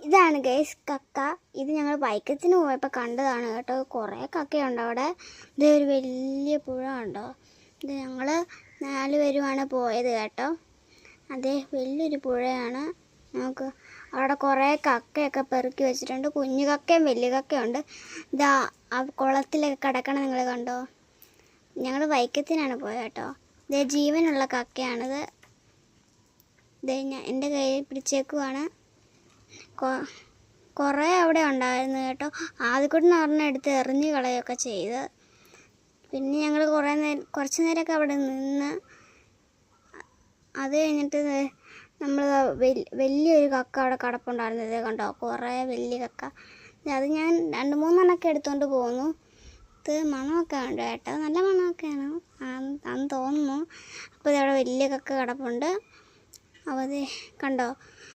ഇതാണ് ഗൈസ് കക്ക. ഇത് ഞങ്ങൾ വൈക്കത്തിന് പോയപ്പോൾ കണ്ടതാണ് കേട്ടോ. കുറേ കക്കയുണ്ട് അവിടെ. ഇത് ഒരു വലിയ പുഴ ഉണ്ടോ. ഇത് ഞങ്ങൾ 4 പേരുമാണ് പോയത് കേട്ടോ. അതേ വലിയൊരു പുഴയാണ്. നമുക്ക് അവിടെ കുറേ കക്കയൊക്കെ പെറുക്കി വെച്ചിട്ടുണ്ട്. കുഞ്ഞു കക്കയും വലിയ കക്കയുണ്ട്. ഇതാ ആ കുളത്തിലൊക്കെ കിടക്കണം നിങ്ങൾ കണ്ടോ. ഞങ്ങൾ വൈക്കത്തിനാണ് പോയത് കേട്ടോ. ഇതേ ജീവനുള്ള കക്കയാണിത്. ഇതേ എൻ്റെ കയ്യിൽ പിടിച്ചേക്കുവാണ്. കുറേ അവിടെ ഉണ്ടായിരുന്നു കേട്ടോ. ആദ്യക്കൂട്ടിന് ഒരെണ്ണം എടുത്ത് എറിഞ്ഞ് കളയൊക്കെ ചെയ്ത്. പിന്നെ ഞങ്ങൾ കുറച്ച് നേരമൊക്കെ അവിടെ നിന്ന്. അത് കഴിഞ്ഞിട്ട് നമ്മൾ വലിയൊരു കക്ക അവിടെ കിടപ്പുണ്ടായിരുന്നത് കണ്ടോ. കുറേ വലിയ കക്ക. അത് ഞാൻ 2-3 എടുത്തുകൊണ്ട് പോന്നു. ഇത് മണമൊക്കെ ഉണ്ട് കേട്ടോ. നല്ല മണമൊക്കെയാണ് അന്ന് തോന്നുന്നു. അപ്പോൾ ഇതവിടെ വലിയ കക്ക കിടപ്പുണ്ട്. അപ്പോൾ അത് കണ്ടോ.